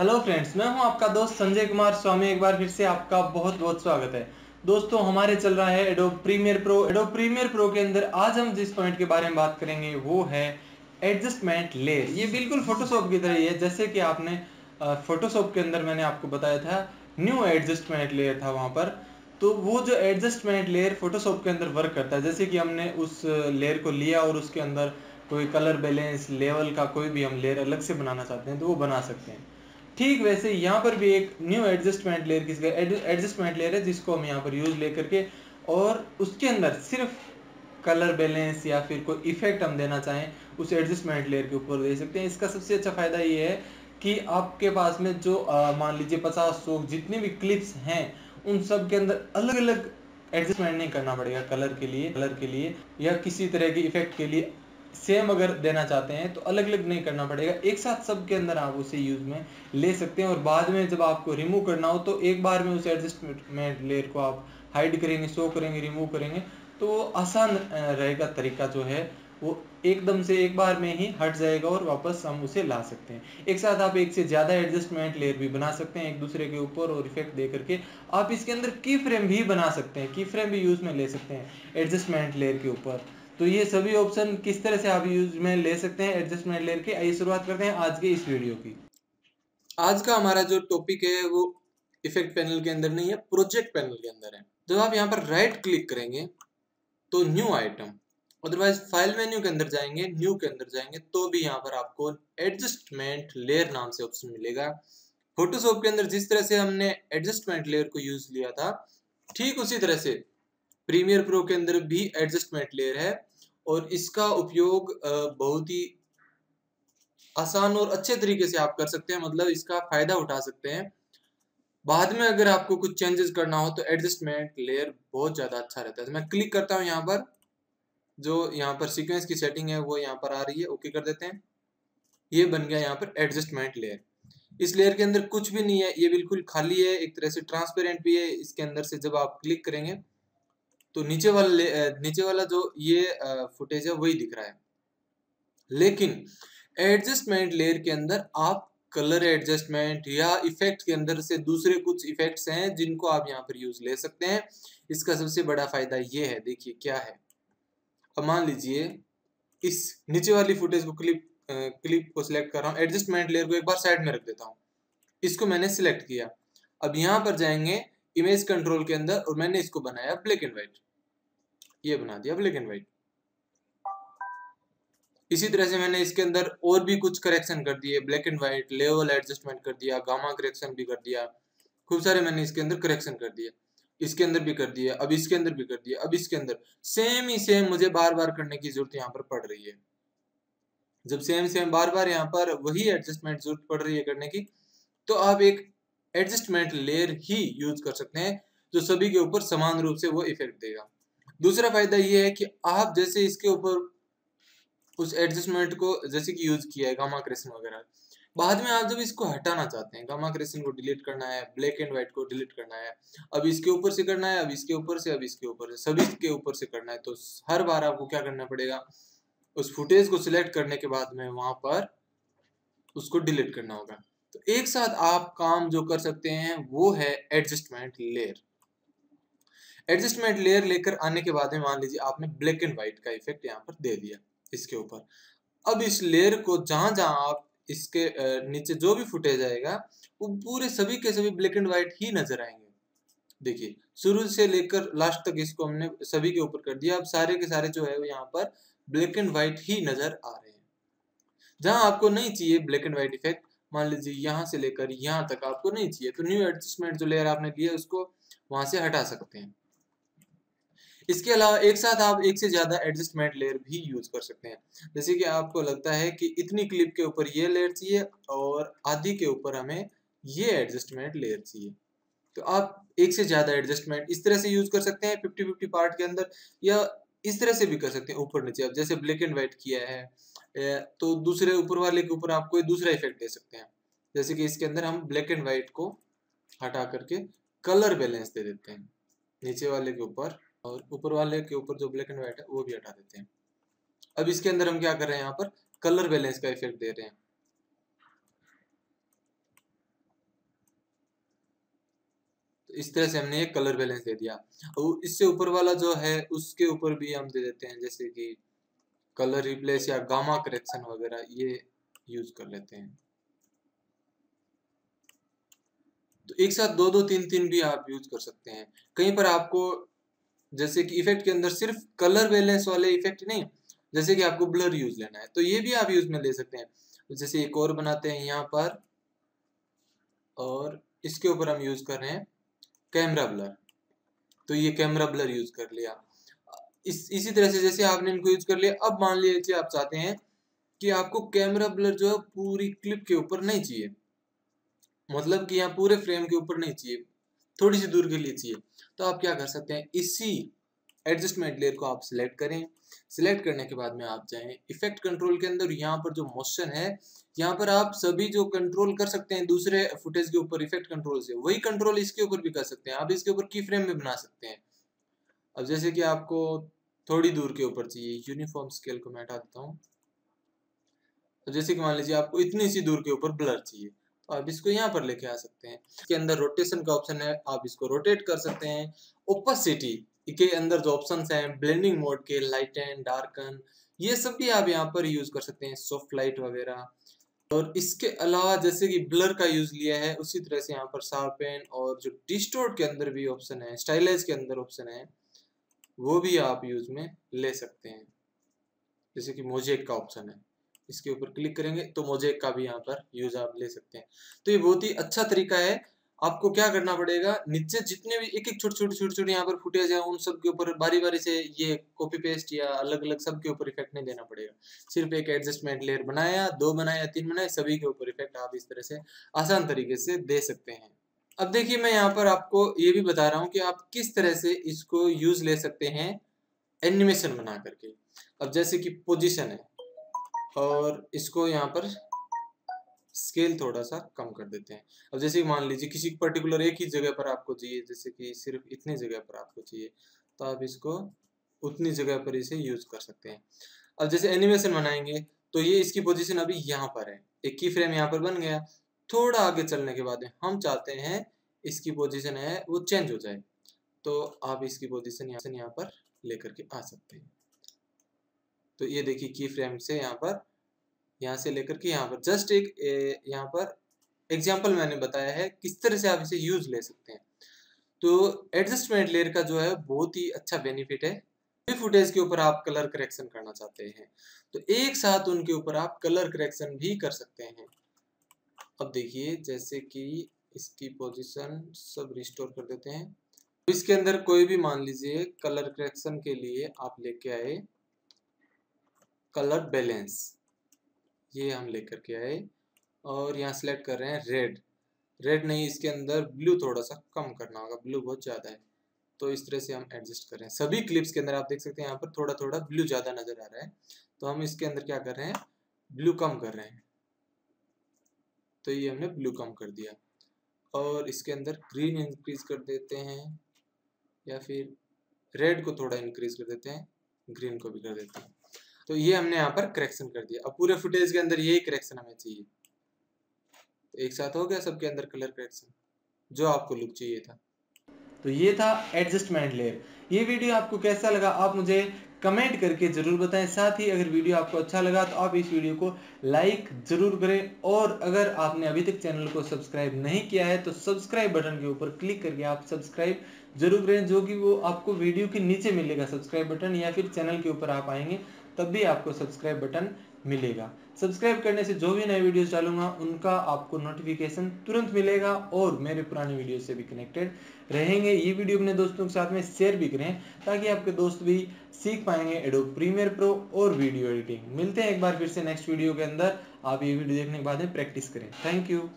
Hello friends, मैं हूं आपका दोस्त संजय कुमार स्वामी। एक बार फिर से आपका बहुत बहुत स्वागत है। दोस्तों, हमारे चल रहा है Adobe Premiere Pro. Adobe Premiere Pro के अंदर आज हम जिस पॉइंट के बारे में बात करेंगे वो है एडजस्टमेंट लेयर। ये बिल्कुल फोटोशॉप की तरह ही है। जैसे कि आपने फोटोशॉप के अंदर मैंने आपको बताया था न्यू एडजस्टमेंट लेयर था वहां पर। तो वो जो एडजस्टमेंट लेयर फोटोशॉप के अंदर वर्क करता है, जैसे कि हमने उस लेयर को लिया और उसके अंदर कोई कलर बैलेंस लेवल का कोई भी हम लेयर अलग से बनाना चाहते हैं तो वो बना सकते हैं। ठीक वैसे यहाँ पर भी एक न्यू एडजस्टमेंट लेयर किसका एडजस्टमेंट लेयर है जिसको हम यहाँ पर यूज लेकर के और उसके अंदर सिर्फ कलर बैलेंस या फिर कोई इफेक्ट हम देना चाहें उस एडजस्टमेंट लेयर के ऊपर दे सकते हैं। इसका सबसे अच्छा फायदा ये है कि आपके पास में जो मान लीजिए 50-100 जितने भी क्लिप्स हैं उन सब के अंदर अलग अलग एडजस्टमेंट नहीं करना पड़ेगा। कलर के लिए या किसी तरह के इफेक्ट के लिए सेम अगर देना चाहते हैं तो अलग अलग नहीं करना पड़ेगा, एक साथ सब के अंदर आप उसे यूज में ले सकते हैं। और बाद में जब आपको रिमूव करना हो तो एक बार में उस एडजस्टमेंट लेयर को आप हाइड करेंगे, शो करेंगे, रिमूव करेंगे तो वो आसान रहेगा। तरीका जो है वो एकदम से एक बार में ही हट जाएगा और वापस हम उसे ला सकते हैं। एक साथ आप एक से ज्यादा एडजस्टमेंट लेयर भी बना सकते हैं एक दूसरे के ऊपर और इफेक्ट दे करके। आप इसके अंदर की फ्रेम भी बना सकते हैं, की फ्रेम भी यूज में ले सकते हैं एडजस्टमेंट लेयर के ऊपर। तो ये सभी ऑप्शन किस तरह से आप यूज में ले सकते हैं एडजस्टमेंट लेयर के, आइए शुरुआत करते हैं आज के इस वीडियो की। आज का हमारा जो टॉपिक है वो इफेक्ट पैनल के अंदर नहीं है, प्रोजेक्ट पैनल के अंदर है। जब आप यहाँ पर राइट क्लिक करेंगे तो new item, otherwise file menu के अंदर जाएंगे, न्यू के अंदर जाएंगे तो भी यहाँ पर आपको एडजस्टमेंट लेयर नाम से ऑप्शन मिलेगा। फोटोशॉप के अंदर जिस तरह से हमने एडजस्टमेंट लेयर को यूज लिया था ठीक उसी तरह से प्रीमियर प्रो के अंदर भी एडजस्टमेंट लेयर है और इसका उपयोग बहुत ही आसान और अच्छे तरीके से आप कर सकते हैं, मतलब इसका फायदा उठा सकते हैं। बाद में अगर आपको कुछ चेंजेस करना हो तो एडजस्टमेंट लेयर बहुत ज्यादा अच्छा रहता है। तो मैं क्लिक करता हूँ यहाँ पर, जो यहाँ पर सीक्वेंस की सेटिंग है वो यहाँ पर आ रही है, ओके कर देते हैं। ये बन गया यहाँ पर एडजस्टमेंट लेयर। इस लेयर के अंदर कुछ भी नहीं है, ये बिल्कुल खाली है, एक तरह से ट्रांसपेरेंट भी है। इसके अंदर से जब आप क्लिक करेंगे तो नीचे वाला जो ये फुटेज है वही दिख रहा है। लेकिन एडजस्टमेंट लेयर के अंदर आप कलर एडजस्टमेंट या इफेक्ट के अंदर से दूसरे कुछ इफेक्ट्स हैं जिनको आप यहाँ पर यूज ले सकते हैं। इसका सबसे बड़ा फायदा ये है, देखिए क्या है। अब मान लीजिए इस नीचे वाली फुटेज को क्लिप को सिलेक्ट कर रहा हूँ, एडजस्टमेंट लेयर को एक बार साइड में रख देता हूँ। इसको मैंने सिलेक्ट किया। अब यहाँ पर जाएंगे इमेज कंट्रोल के अंदर और मैंने इसको बनाया ब्लैक एंड व्हाइट, ये बना दिया ब्लैक एंड व्हाइट। इसी तरह से मैंने इसके अंदर और भी कुछ करेक्शन कर दिए, black and white, level adjustment कर दिया, गामा करेक्शन भी कर दिया, खूब सारे मैंने इसके अंदर करेक्शन कर दिए। इसके अंदर भी कर दिया, अब इसके अंदर भी कर दिया, अब इसके अंदर सेम ही सेम मुझे बार बार करने की जरूरत यहाँ पर पड़ रही है। जब सेम सेम बार बार यहाँ पर वही एडजस्टमेंट जरूरत पड़ रही है करने की, तो आप एक एडजस्टमेंट लेयर ही यूज कर सकते हैं जो सभी के ऊपर समान रूप से वो इफेक्ट देगा। दूसरा फायदा ये है कि आप जैसे इसके ऊपर उस एडजस्टमेंट को जैसे कि यूज किया है गामा क्रेशन वगैरह, बाद में आप जब इसको हटाना चाहते हैं, गामा क्रेशन को डिलीट करना है, ब्लैक एंड व्हाइट को डिलीट करना है, अब इसके ऊपर से करना है, अब इसके ऊपर से, अब इसके ऊपर से, सभी के ऊपर से करना है, तो हर बार आपको क्या करना पड़ेगा, उस फुटेज को सिलेक्ट करने के बाद में वहां पर उसको डिलीट करना होगा। तो एक साथ आप काम जो कर सकते हैं वो है एडजस्टमेंट लेयर। एडजस्टमेंट लेयर लेकर आने के बाद में मान लीजिए आपने ब्लैक एंड व्हाइट का इफेक्ट यहाँ पर दे दिया इसके ऊपर। अब इस लेयर को जहां जहां आप इसके नीचे जो भी फुटेज आएगा वो पूरे सभी के सभी ब्लैक एंड व्हाइट ही नजर आएंगे। देखिए शुरू से लेकर लास्ट तक इसको हमने सभी के ऊपर कर दिया। अब सारे के सारे जो है वो यहाँ पर ब्लैक एंड व्हाइट ही नजर आ रहे हैं। जहां आपको नहीं चाहिए ब्लैक एंड व्हाइट इफेक्ट, मान लीजिए यहाँ से लेकर यहाँ तक आपको नहीं चाहिए, तो न्यू एडजस्टमेंट जो लेयर आपने लिया उसको वहां से हटा सकते हैं। इसके अलावा एक साथ आप एक से ज्यादा एडजस्टमेंट लेयर भी यूज कर सकते हैं। जैसे कि आपको लगता है कि इतनी क्लिप के ऊपर ये लेयर चाहिए और आधी के ऊपर हमें ये एडजस्टमेंट लेयर चाहिए, तो आप एक से ज्यादा एडजस्टमेंट इस तरह से यूज कर सकते हैं 50-50 पार्ट के अंदर, या इस तरह से भी कर सकते हैं ऊपर नीचे। अब जैसे ब्लैक एंड व्हाइट किया है तो दूसरे ऊपर वाले के ऊपर आप कोई दूसरा इफेक्ट दे सकते हैं। जैसे कि इसके अंदर हम ब्लैक एंड व्हाइट को हटा करके कलर बैलेंस दे देते हैं नीचे वाले के ऊपर, और ऊपर वाले के ऊपर जो ब्लैक एंड व्हाइट है वो भी हटा देते हैं। अब इसके अंदर हम क्या कर रहे हैं, यहाँ पर कलर बैलेंस का इफेक्ट दे रहे हैं। इस तरह से हमने एक कलर बैलेंस दे दिया। और इससे ऊपर वाला जो है उसके ऊपर भी हम दे देते हैं, जैसे कि कलर रिप्लेस या गामा करेक्शन वगैरह, ये यूज कर लेते हैं। तो एक साथ दो दो तीन तीन भी आप यूज कर सकते हैं। कहीं पर आपको जैसे कि इफेक्ट के अंदर सिर्फ कलर बैलेंस वाले इफेक्ट नहीं, जैसे कि आपको ब्लर यूज लेना है तो ये भी आप यूज में ले सकते हैं। जैसे एक और बनाते हैं यहाँ पर, और इसके ऊपर हम यूज कर रहे हैं कैमरा ब्लर। तो ये कैमरा ब्लर यूज कर लिया। इसी तरह से जैसे आपने इनको यूज कर लिया, अब मान लीजिए आप चाहते हैं कि आपको कैमरा ब्लर जो है पूरी क्लिप के ऊपर नहीं चाहिए, मतलब कि यहाँ पूरे फ्रेम के ऊपर नहीं चाहिए, थोड़ी सी दूर के लिए चाहिए। तो आप क्या कर सकते हैं, इसी एडजस्टमेंट लेयर को आप सिलेक्ट करें। सिलेक्ट करने के बाद में आप जाएं इफेक्ट कंट्रोल के अंदर, यहाँ पर जो मोशन है यहाँ पर आप सभी जो कंट्रोल कर सकते हैं दूसरे फुटेज के ऊपर इफेक्ट कंट्रोल से, वही कंट्रोल इसके ऊपर भी कर सकते हैं। आप इसके ऊपर की फ्रेम में बना सकते हैं। अब जैसे कि आपको थोड़ी दूर के ऊपर चाहिए, यूनिफॉर्म स्केल को मैं हटा देता हूँ। तो जैसे कि मान लीजिए आपको इतनी सी दूर के ऊपर ब्लर चाहिए, तो आप इसको यहाँ पर लेके आ सकते हैं। इसके अंदर रोटेशन का ऑप्शन है, आप इसको रोटेट कर सकते हैं। ओपेसिटी के अंदर जो ऑप्शंस हैं, ब्लेंडिंग मोड के, लाइटन, डार्कन, ये सब भी आप यहाँ पर यूज कर सकते हैं, सॉफ्ट लाइट वगैरह। और इसके अलावा जैसे कि ब्लर का यूज लिया है, उसी तरह से यहाँ पर शार्पन और जो डिस्टोर्ट के अंदर भी ऑप्शन है, स्टाइलाइज के अंदर ऑप्शन है, वो भी आप यूज में ले सकते हैं। जैसे कि मोजेक का ऑप्शन है, इसके ऊपर क्लिक करेंगे तो मोजेक का भी यहाँ पर यूज आप ले सकते हैं। तो ये बहुत ही अच्छा तरीका है। आपको क्या करना पड़ेगा, नीचे जितने भी एक एक छोटे यहाँ पर फुटेज है, उन सब के ऊपर बारी बारी से ये कॉपी पेस्ट या अलग अलग सब के ऊपर इफेक्ट नहीं देना पड़ेगा। सिर्फ एक एडजस्टमेंट लेयर बनाया, 2 बनाया, 3 बनाए, सभी के ऊपर इफेक्ट आप इस तरह से आसान तरीके से दे सकते हैं। अब देखिए मैं यहाँ पर आपको ये भी बता रहा हूँ कि आप किस तरह से इसको यूज ले सकते हैं एनिमेशन बना करके। अब जैसे कि पोजीशन है, और इसको यहाँ पर स्केल थोड़ा सा कम कर देते हैं। अब जैसे कि मान लीजिए किसी पर्टिकुलर एक ही जगह पर आपको चाहिए, जैसे कि सिर्फ इतनी जगह पर आपको चाहिए, तो आप इसको उतनी जगह पर इसे यूज कर सकते हैं। अब जैसे एनिमेशन बनाएंगे तो ये इसकी पोजीशन अभी यहाँ पर है, एक की फ्रेम यहाँ पर बन गया। थोड़ा आगे चलने के बाद हम चाहते हैं इसकी पोजीशन है वो चेंज हो जाए, तो आप इसकी पोजीशन यहाँ पर लेकर के आ सकते हैं। तो ये देखिए की फ्रेम से यहाँ से लेकर के यहाँ पर जस्ट एक यहाँ पर एग्जाम्पल मैंने बताया है किस तरह से आप इसे यूज ले सकते हैं। तो एडजस्टमेंट लेयर का जो है बहुत ही अच्छा बेनिफिट है। फुटेज के ऊपर आप कलर करेक्शन करना चाहते हैं तो एक साथ उनके ऊपर आप कलर करेक्शन भी कर सकते हैं। अब देखिए जैसे कि इसकी पोजीशन सब रिस्टोर कर देते हैं। तो इसके अंदर कोई भी मान लीजिए कलर करेक्शन के लिए आप लेके आए कलर बैलेंस, ये हम लेकर के आए और यहाँ सिलेक्ट कर रहे हैं रेड नहीं, इसके अंदर ब्लू थोड़ा सा कम करना होगा, ब्लू बहुत ज़्यादा है। तो इस तरह से हम एडजस्ट कर रहे हैं। सभी क्लिप्स के अंदर आप देख सकते हैं यहाँ पर थोड़ा थोड़ा ब्लू ज़्यादा नज़र आ रहा है, तो हम इसके अंदर क्या कर रहे हैं, ब्लू कम कर रहे हैं। तो ये हमने ब्लू कम कर दिया, और इसके अंदर ग्रीन इंक्रीज कर देते हैं, या फिर रेड को थोड़ा इंक्रीज कर देते हैं, ग्रीन को भी कर देते हैं। तो ये हमने यहाँ पर करेक्शन कर दिया। अब पूरे फुटेज के अंदर यही करेक्शन हमें चाहिए। तो एक साथ हो गया सबके अंदर कलर करेक्शन, जो आपको लुक चाहिए था। तो ये था एडजस्टमेंट लेयर। ये वीडियो आपको कैसा लगा आप मुझे कमेंट करके जरूर बताएं। साथ ही अगर वीडियो आपको अच्छा लगा तो आप इस वीडियो को लाइक जरूर करें, और अगर आपने अभी तक चैनल को सब्सक्राइब नहीं किया है तो सब्सक्राइब बटन के ऊपर क्लिक करके आप सब्सक्राइब जरूर करें, जो कि वो आपको वीडियो के नीचे मिलेगा सब्सक्राइब बटन, या फिर चैनल के ऊपर आप आएंगे तब भी आपको सब्सक्राइब बटन मिलेगा। सब्सक्राइब करने से जो भी नए वीडियोस डालूंगा उनका आपको नोटिफिकेशन तुरंत मिलेगा, और मेरे पुराने वीडियो से भी कनेक्टेड रहेंगे। ये वीडियो अपने दोस्तों के साथ में शेयर भी करें ताकि आपके दोस्त भी सीख पाएंगे एडोब प्रीमियर प्रो और वीडियो एडिटिंग। मिलते हैं एक बार फिर से नेक्स्ट वीडियो के अंदर। आप ये वीडियो देखने के बाद में प्रैक्टिस करें। Thank you.